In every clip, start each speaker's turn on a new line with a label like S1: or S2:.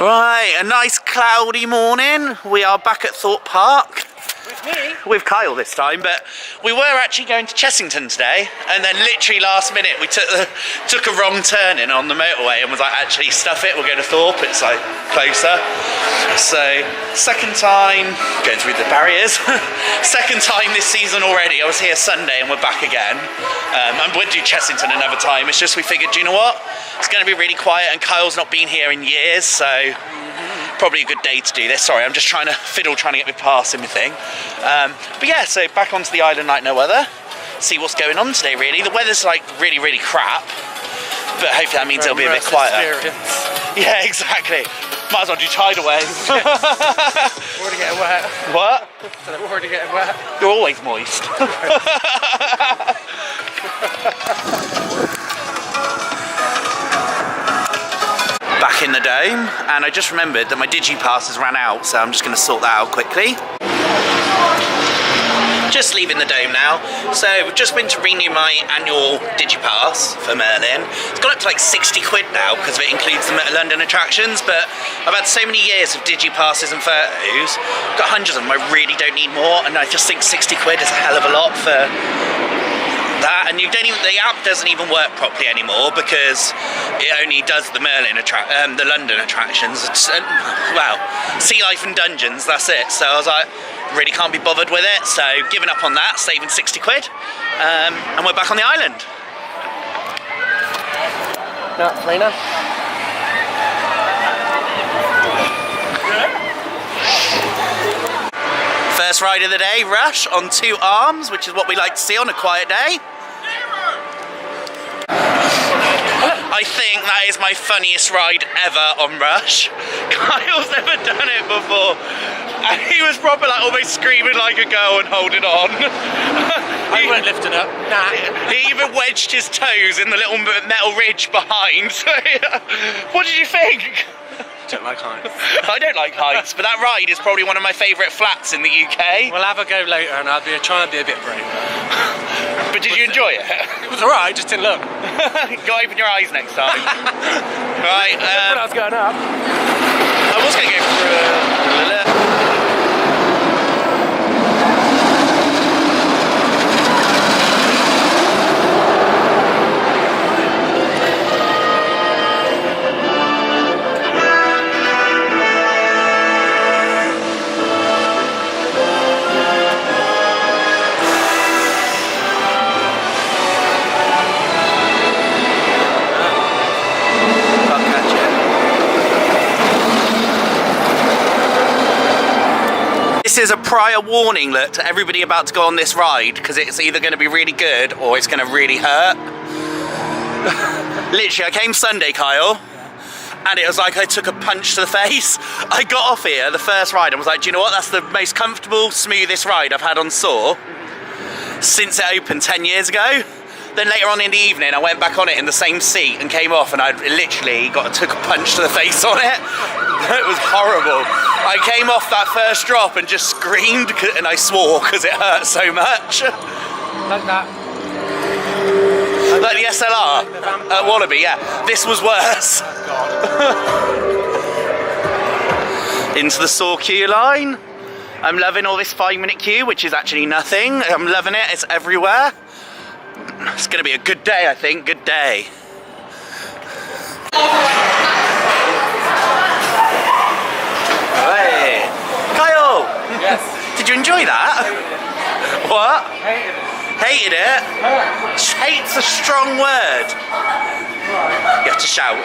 S1: Right, a nice cloudy morning. We are back at Thorpe Park.
S2: With me?
S1: With Kyle this time, but we were actually going to Chessington today, and then literally last minute we took a wrong turn in on the motorway and was like, actually stuff it, we'll go to Thorpe, it's like closer. So, second time, going through the barriers, second time this season already. I was here Sunday and we're back again. And we'll do Chessington another time. It's just we figured, do you know what? It's going to be really quiet and Kyle's not been here in years, so probably a good day to do this. Sorry, I'm just trying to get me past everything. But yeah, so back onto the island like no other. See what's going on today, really. The weather's like really, really crap, but hopefully that means it'll be a bit quieter. Experience. Yeah, exactly. Might as well do tidal waves.
S2: Already getting wet.
S1: What?
S2: I'm already getting wet.
S1: You're always moist. Back in the dome, and I just remembered that my DigiPass ran out, so I'm just going to sort that out quickly. Just leaving the dome now, so we've just been to renew my annual DigiPass for Merlin. It's gone up to like 60 quid now because it includes the London attractions, but I've had so many years of DigiPasses and photos, got hundreds of them, I really don't need more, and I just think 60 quid is a hell of a lot for that. And you don't even, the app doesn't even work properly anymore because it only does the the London attractions. Well, Sea Life and Dungeons, that's it. So I was like, really can't be bothered with it, so giving up on that, saving 60 quid, and we're back on the island.
S2: No, Lena.
S1: First ride of the day, Rush on 2 arms, which is what we like to see on a quiet day. I think that is my funniest ride ever on Rush. Kyle's never done it before. And he was proper like almost screaming like a girl and holding on.
S2: I weren't lifting up. Nah.
S1: He even wedged his toes in the little metal ridge behind. What did you think?
S2: Don't like heights.
S1: I don't like heights, but that ride is probably one of my favourite flats in the UK.
S2: We'll have a go later and I'll be trying to be a bit brave.
S1: But did you enjoy it?
S2: It was alright, just didn't look.
S1: Go open your eyes next time. Right,
S2: when I was going up.
S1: I was going to go for This is a prior warning, look, to everybody about to go on this ride, because it's either going to be really good or it's going to really hurt. Literally, I came Sunday, Kyle, and it was like I took a punch to the face. I got off here, the first ride, and was like, do you know what, that's the most comfortable, smoothest ride I've had on Soar since it opened 10 years ago. Then later on in the evening, I went back on it in the same seat and came off, and I literally took a punch to the face on it. It was horrible. I came off that first drop and just screamed, and I swore because it hurt so much.
S2: Like that.
S1: Like the SLR at Wallaby, yeah. This was worse. Into the Soar queue line. I'm loving all this 5-minute queue, which is actually nothing. I'm loving it, it's everywhere. It's going to be a good day, I think. Good day. Hey, Kyle.
S2: Yes.
S1: Did you enjoy that? What? Hated it. Hate's a strong word. You have to shout.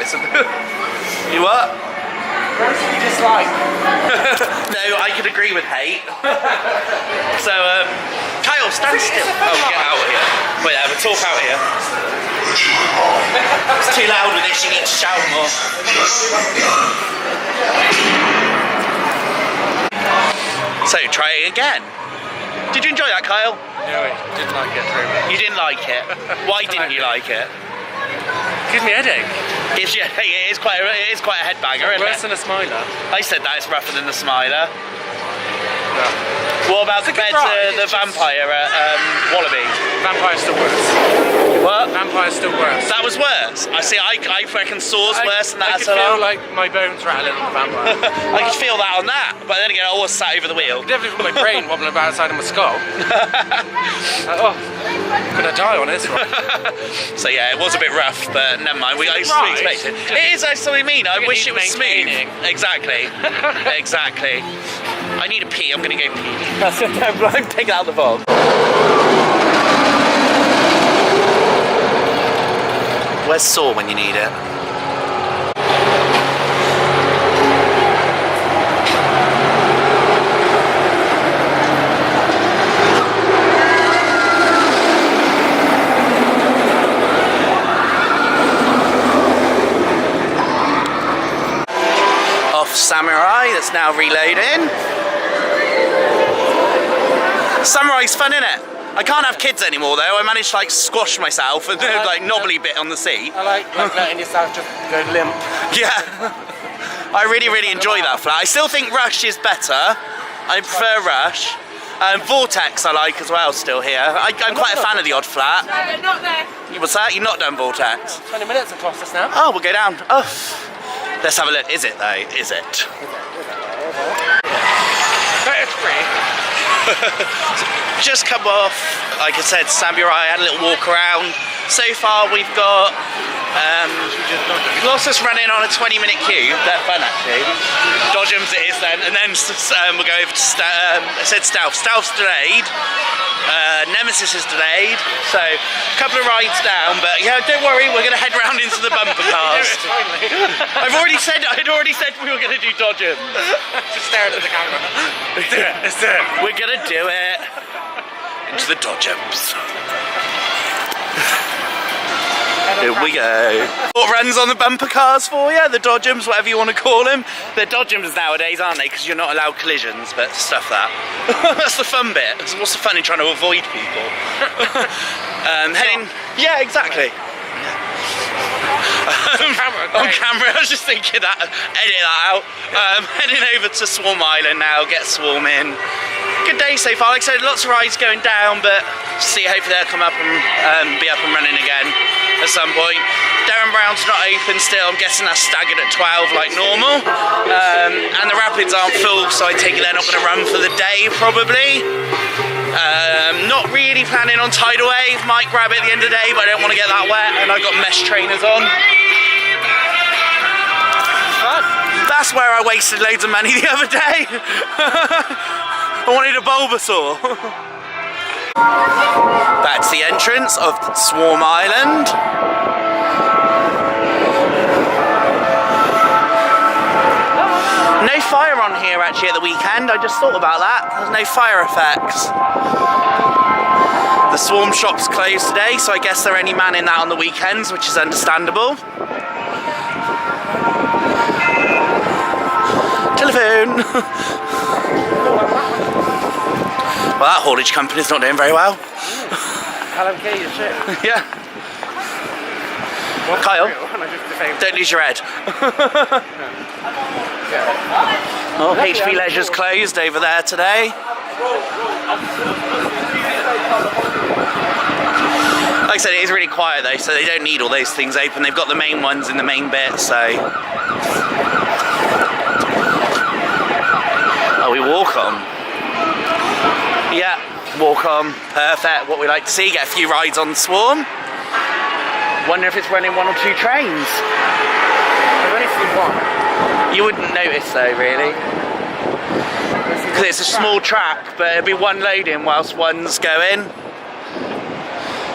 S1: You what?
S2: You dislike.
S1: No, I could agree with hate. So, Kyle, stand still. Oh, get out of here. Wait, have a talk out here. It's too loud with this, you need to shout more. So, try it again. Did you enjoy that, Kyle?
S2: No, I didn't like it very much.
S1: You didn't like it? Why didn't you like it?
S2: Gives me a headache.
S1: Gives you a headache. It is quite a headbanger, isn't it?
S2: Worse than a Smiler.
S1: I said that, it's rougher than the Smiler.
S2: No.
S1: What about compared to the Vampire at Wallaby?
S2: Vampire's still worse.
S1: What?
S2: Vampire's still worse.
S1: That was worse. I see. I reckon Saw's worse than that.
S2: I could feel like my bones rattling on the vampire.
S1: I could feel that on that, but then again, I was sat over the wheel.
S2: Definitely feel my brain wobbling about outside of my skull. Oh, I'm gonna die on this one.
S1: So yeah, it was a bit rough, but never mind. We expected. It is. That's what I mean. I wish it was smooth. Exactly. Exactly. I need a pee. I'm gonna go pee. I'm picking out the vlog. Where's Saw when you need it? Off Samurai, that's now reloading. Samurai's fun, innit? I can't have kids anymore though. I managed to like squash myself and like knobbly bit on the seat.
S2: I like letting yourself just go limp.
S1: Yeah. I really enjoy that flat. I still think Rush is better. I prefer Rush. Vortex I like as well still here. I'm quite a fan of the odd flat.
S3: No, they're not there.
S1: What's that? You've not done Vortex?
S2: 20 minutes across us now.
S1: Oh, we'll go down. Oh. Let's have a look. Is it though? Is it?
S2: It's free.
S1: Just come off, like I said, Samurai, had a little walk around. So far we've got lost us running on a 20-minute queue. They're fun actually. Dodgems it is then, and then we'll go over to I said Stealth. Stealth's delayed. Nemesis is delayed. So a couple of rides down, but yeah, don't worry, we're going to head round into the bumper cars. I'd already said we were going to do Dodgems.
S2: Just staring at the camera. Let's do it. Let's do it.
S1: We're going to do it. Into the Dodgems. Here we go. What runs on the bumper cars for you? The Dodgems, whatever you want to call them. They're Dodgems nowadays, aren't they? Because you're not allowed collisions, but stuff that. That's the fun bit. What's the fun in trying to avoid people? Heading. Yeah, exactly. On camera, I was just thinking that. Edit that out. Heading over to Swarm Island now. Get swarming. Good day so far. Like I said, lots of rides going down, but see, hopefully they'll come up and be up and running again at some point. Darren Brown's not open still. I'm guessing that's staggered at 12 like normal. And the rapids aren't full, so I take it they're not going to run for the day probably. Not really planning on tidal wave. Might grab it at the end of the day, but I don't want to get that wet. And I've got mesh trainers on. That's where I wasted loads of money the other day. I wanted a Bulbasaur. Back to the entrance of Swarm Island. No fire on here actually at the weekend. I just thought about that. There's no fire effects. The Swarm shop's closed today, so I guess they're only manning that on the weekends, which is understandable. Telephone. Well, that haulage company's not doing very well.
S2: LMK is shit.
S1: Yeah.
S2: Well,
S1: Kyle,
S2: real,
S1: don't lose your head. Oh, HP Leisure's closed over there today. Like I said, it is really quiet though, so they don't need all those things open. They've got the main ones in the main bit, so. Oh, we walk on. Yeah, walk on, perfect. What we like to see, get a few rides on Swarm. Wonder if it's running one or two trains.
S2: I've only seen one.
S1: You wouldn't notice though, really. Because it's a small track, but it'll be one loading whilst one's going.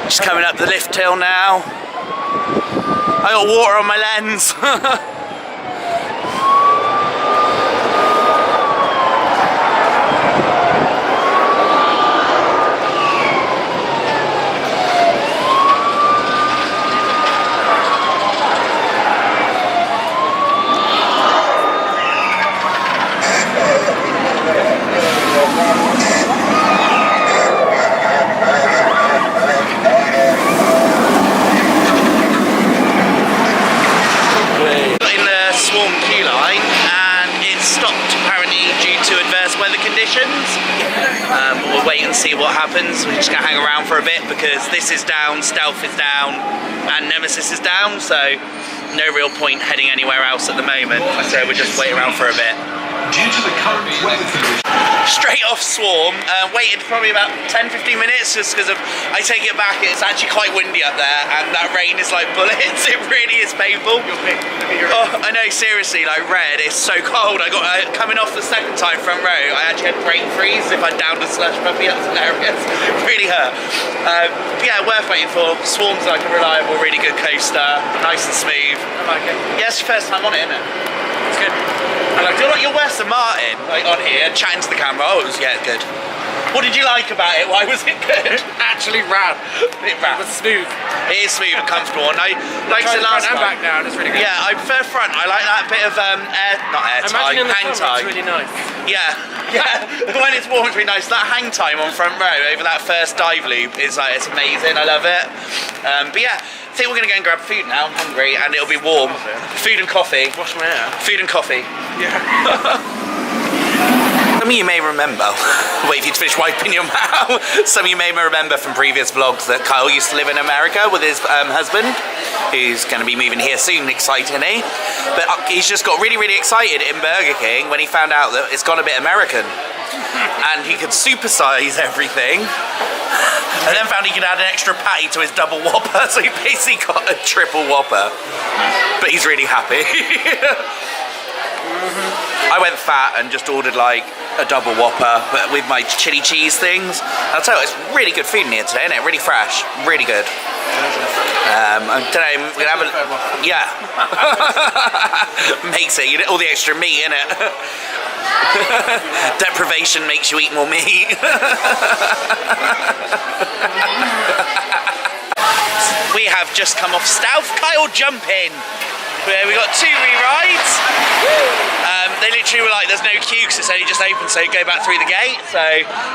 S1: Just coming up the lift hill now. I got water on my lens. happens. We're just gonna hang around for a bit because this is down, Stealth is down, and Nemesis is down, so no real point heading anywhere else at the moment. So we'll just wait around for a bit.
S3: Due to the current weather conditions.
S1: Straight off Swarm, waited probably about 10-15 minutes just because of, I take it back, it's actually quite windy up there and that rain is like bullets, it really is painful. Oh, I know, seriously, like red, it's so cold. I got, coming off the second time front row, I actually had brain freeze if I downed a slush puppy, that's hilarious. It really hurt. But yeah, worth waiting for. Swarm's like a reliable, really good coaster, nice and smooth.
S2: I like it.
S1: Yeah, it's your first time on it, isn't it?
S2: It's good.
S1: I feel like you're worse than Martin, like on here, chatting to the camera. Oh, it was, yeah, good. What did you like about it? Why was it good?
S2: Actually ran.
S1: It ran.
S2: It was smooth.
S1: It is smooth and comfortable, and I like the last
S2: front and
S1: time.
S2: back down, it's really good.
S1: Yeah, I prefer front. I like that bit of
S2: Imagine in the
S1: hang
S2: summer,
S1: time.
S2: it's really nice.
S1: Yeah, yeah. When it's warm, it's really nice. That hang time on front row over that first dive loop is like, it's amazing. I love it. But yeah, I think we're gonna go and grab food now. I'm hungry, and it'll be warm. Food and coffee.
S2: Wash my hair.
S1: Food and coffee.
S2: Yeah.
S1: Some of you may remember, wait for you to finish wiping your mouth. Some of you may remember from previous vlogs that Kyle used to live in America with his husband, who's going to be moving here soon, excitingly. But he's just got really, really excited in Burger King when he found out that it's gone a bit American. And he could supersize everything. And then found he could add an extra patty to his double Whopper, so he basically got a triple Whopper. But he's really happy. I went fat and just ordered like a double Whopper, but with my chili cheese things. I'll tell you, it's really good food in here today, isn't it? Really fresh, really good. I don't know, we're gonna have a, yeah. Makes it, you know, all the extra meat in it. Deprivation makes you eat more meat. We have just come off Stealth. Kyle jumping. We got 2 re-rides. They literally were like, there's no queue because it's only just open, so you go back through the gate. So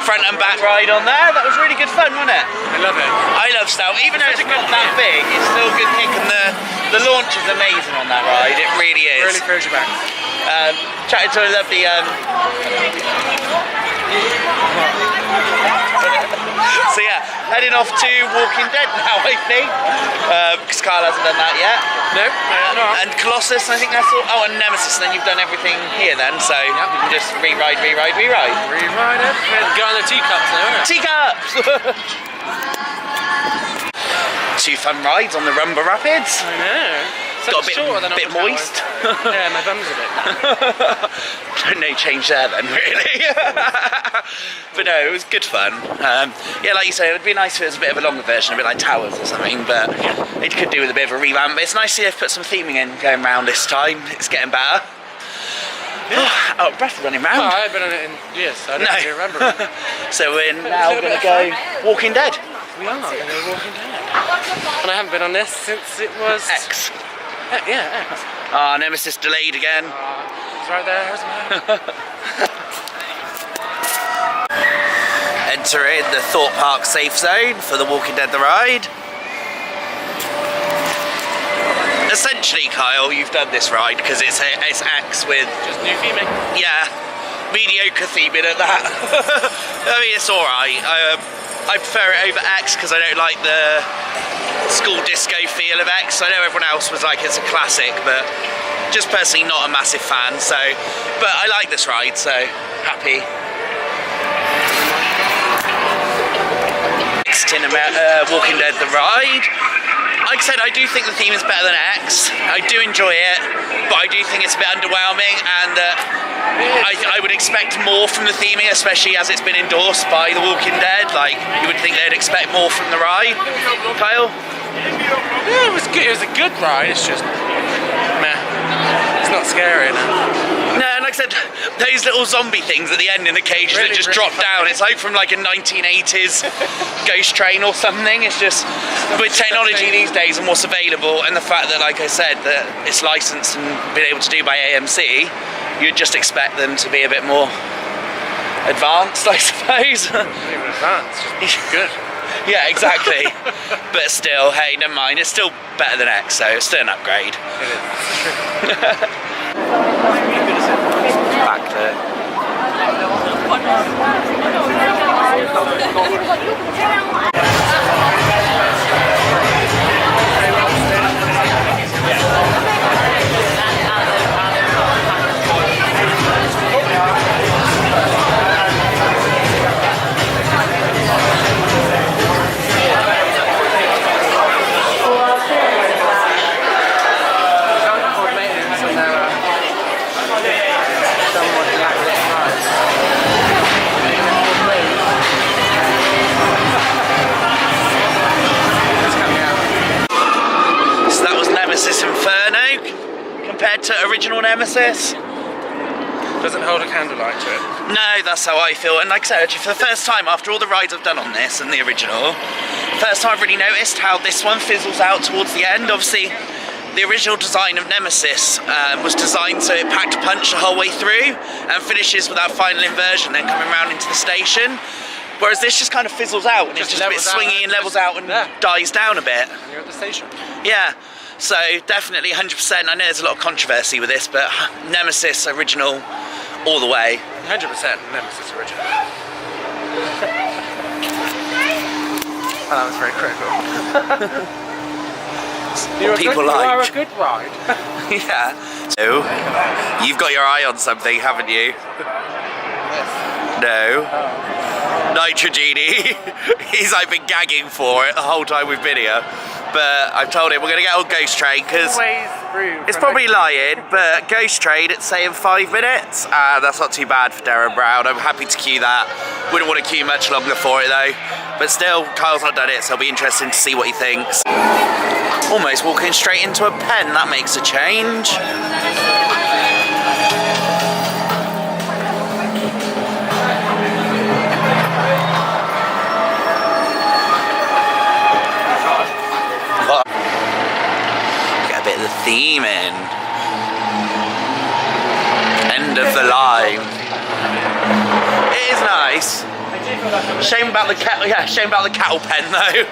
S1: front and back ride on there. That was really good fun, wasn't it?
S2: I love it.
S1: I love Stealth. Even though it's not that big, it's still a good kick, and the launch is amazing on that ride. It really is.
S2: Really throws you back.
S1: Chatted to a lovely so yeah, heading off to Walking Dead now, I think, because Kyle hasn't done that yet.
S2: No, no.
S1: And Colossus, I think that's all. Oh, and Nemesis, and then you've done everything here then, so you can just re-ride.
S2: Rewrite everything. Go on the teacups now, isn't it?
S1: Teacups! 2 fun rides on the Rumba Rapids.
S2: I know.
S1: Got a bit moist.
S2: Yeah, my bum's a bit.
S1: No change there then, really. But no, it was good fun. Yeah, like you say, it would be nice if it was a bit of a longer version, a bit like Towers or something, but it could do with a bit of a revamp. But it's nice to see they've put some theming in going round this time. It's getting better. Oh, out of breath running round.
S2: Oh, I haven't been on it in years, so I don't really remember it.
S1: So we're now going to go Walking Dead.
S2: We are going to go Walking Dead. And I haven't been on this since it was...
S1: X.
S2: Yeah, X.
S1: Ah, Nemesis delayed again.
S2: It's right there, isn't it?
S1: Entering the Thorpe Park safe zone for the Walking Dead the ride. Essentially, Kyle, you've done this ride because it's X with...
S2: Just new theming.
S1: Yeah, mediocre theming at that. I mean, it's alright. I prefer it over X because I don't like the school disco feel of X. I know everyone else was like, it's a classic, but just personally not a massive fan, so... But I like this ride, so happy. Next in Walking Dead the ride. Like I said, I do think the theme is better than X. I do enjoy it, but I do think it's a bit underwhelming, and I would expect more from the theming, especially as it's been endorsed by The Walking Dead. Like, you would think they'd expect more from the ride. Kyle?
S2: Yeah, it was good. It was a good ride. It's just meh. It's not scary enough.
S1: No, and like I said, those little zombie things at the end in the cages that just drop down, it's like from like a 1980s ghost train or something. It's just, with technology these days and what's available, and the fact that, like I said, that it's licensed and been able to do by AMC, you'd just expect them to be a bit more advanced, I suppose.
S2: Not even advanced, just good.
S1: Yeah, exactly. But still, hey, never mind. It's still better than X, so it's still an upgrade.
S2: It is.
S1: Back there. Compared to original Nemesis.
S2: Doesn't hold a candlelight to it.
S1: No, that's how I feel. And like I said, actually, for the first time after all the rides I've done on this and the original, first time I've really noticed how this one fizzles out towards the end. Obviously, the original design of Nemesis was designed so it packed a punch the whole way through and finishes with that final inversion, then coming around into the station. Whereas this just kind of fizzles out and it's just a bit swingy and levels out and dies down a bit.
S2: And you're at the station.
S1: Yeah. So definitely 100%. I know there's a lot of controversy with this, but Nemesis original all the way.
S2: 100% Nemesis original. Oh, that was very critical.
S1: People
S2: you
S1: like.
S2: are a good ride.
S1: Yeah. So, you've got your eye on something, haven't you? No. Nitrogenie. He's like been gagging for it the whole time we've been here. But I've told him we're going to get on Ghost Train because it's probably lying, but Ghost Train it's saying 5 minutes. That's not too bad for Darren Brown. I'm happy to queue that. Wouldn't want to queue much longer for it though. But still, Kyle's not done it, so it'll be interesting to see what he thinks. Almost walking straight into a pen, that makes a change. The theme in. End of the line. It is nice. Shame about the shame about the cattle pen though.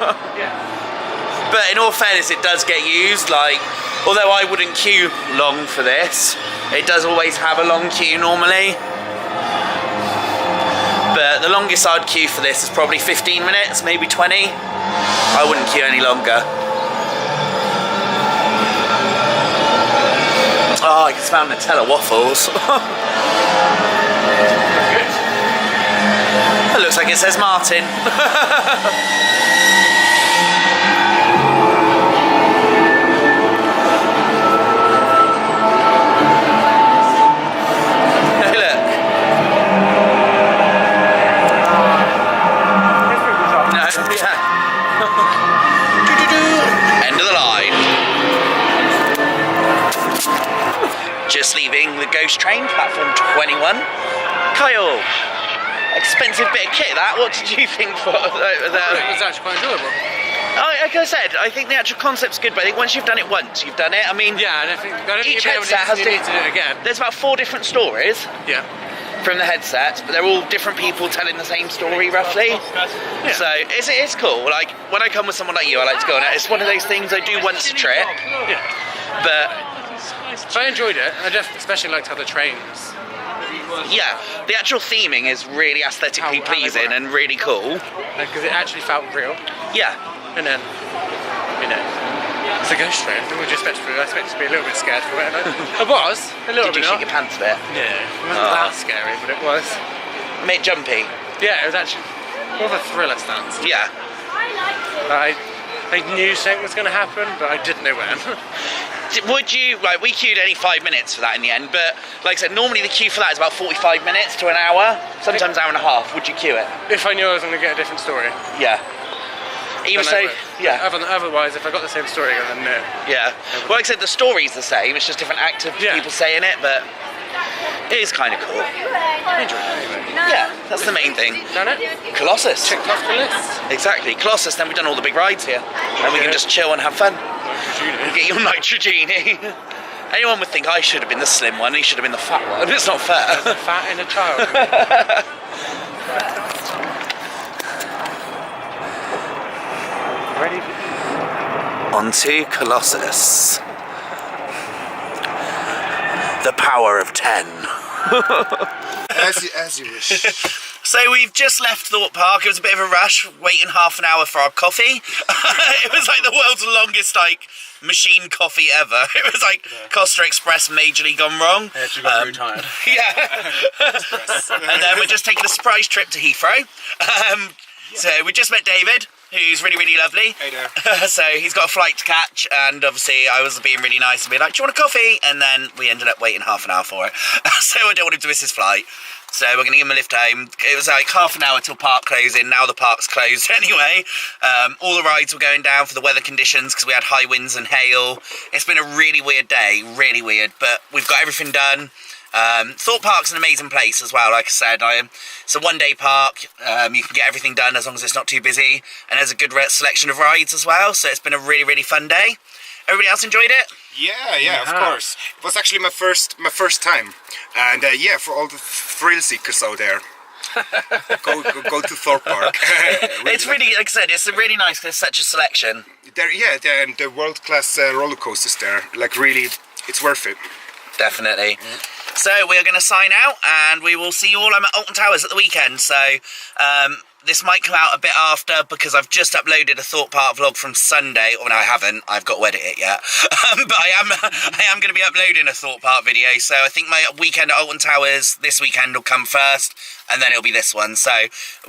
S1: But in all fairness, it does get used. Like, although I wouldn't queue long for this, it does always have a long queue normally. But the longest I'd queue for this is probably 15 minutes, maybe 20. I wouldn't queue any longer. Oh, I can smell Nutella waffles. It looks like it says Martin. Hey, look. No, yeah. End of the line. Just leaving the Ghost Train, platform 21. Kyle, expensive bit of kit that. What did you think for that?
S2: It was actually quite enjoyable.
S1: Like I said, I think the actual concept's good, but I think once you've done it once, you've done it. I mean,
S2: yeah, I think
S1: each headset has
S2: need to do it again.
S1: There's about 4 different stories.
S2: Yeah.
S1: From the headsets, but they're all different people telling the same story roughly. Yeah. So it's cool. Like when I come with someone like you, I like to go on it. It's one of those things I do once a trip.
S2: Yeah.
S1: But
S2: I enjoyed it. I just especially liked how the trains.
S1: Yeah, the actual theming is really aesthetically pleasing and really cool.
S2: Because it actually felt real.
S1: Yeah.
S2: And then, you know, it's a Ghost Train. I expected to be a little bit scared for it. I was a little bit.
S1: Did you shit your pants a bit?
S2: Yeah, it wasn't that scary, but it was.
S1: Made jumpy.
S2: Yeah, it was actually more of a thriller stance.
S1: Yeah.
S2: I knew something was going to happen, but I didn't know when.
S1: Would you, like, we queued only 5 minutes for that in the end, but like I said, normally the queue for that is about 45 minutes to an hour, sometimes an hour and a half. Would you queue it?
S2: If I knew I was going to get a different story.
S1: Yeah. Even so, yeah.
S2: Otherwise, if I got the same story, then no.
S1: Yeah. Well, like I said, the story's the same, it's just different active people saying it, but it is kind of cool.
S2: I enjoyed it anyway.
S1: Yeah, that's the main thing.
S2: Done it?
S1: Colossus.
S2: Checked off the list.
S1: Exactly, Colossus, then we've done all the big rides here. And we can just chill and have fun. Get your Nitrogenie. Anyone would think I should have been the slim one, he should have been the fat one. It's not fair.
S2: There's a fat in a child. Ready?
S1: On to Colossus. The power of 10.
S4: As you wish.
S1: So we've just left Thorpe Park. It was a bit of a rush, waiting half an hour for our coffee. It was like the world's longest machine coffee ever. It was like Costa Express majorly gone wrong.
S2: I actually got very tired.
S1: Yeah. And then we're just taking a surprise trip to Heathrow. So we just met David, who's really, really lovely.
S4: Hey there.
S1: So he's got a flight to catch, and obviously I was being really nice and being like, do you want a coffee? And then we ended up waiting half an hour for it. So I don't want him to miss his flight. So we're going to give him a lift home. It was like half an hour till park closing. Now the park's closed anyway. All the rides were going down for the weather conditions because we had high winds and hail. It's been a really weird day, really weird, but we've got everything done. Thorpe Park's an amazing place as well, like I said. It's a one-day park. You can get everything done as long as it's not too busy, and there's a good selection of rides as well, so it's been a really, really fun day. Everybody else enjoyed it?
S4: Yeah, of course. It was actually my first time, and yeah, for all the thrill seekers out there, go to Thorpe Park.
S1: It's really, like I said, it's really nice. There's such a selection.
S4: And the world-class roller coasters there. Like really, it's worth it.
S1: Definitely. So we're going to sign out, and we will see you all. I'm at Alton Towers at the weekend, so this might come out a bit after because I've just uploaded a Thorpe Park vlog from Sunday. Oh no, I haven't. I've got to edit it yet. But I am going to be uploading a Thorpe Park video. So I think my weekend at Alton Towers this weekend will come first, and then it'll be this one. So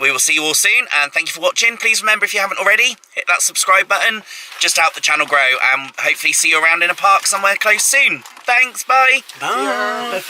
S1: we will see you all soon, and thank you for watching. Please remember, if you haven't already, hit that subscribe button just to help the channel grow, and hopefully see you around in a park somewhere close soon. Thanks, bye.
S2: Bye.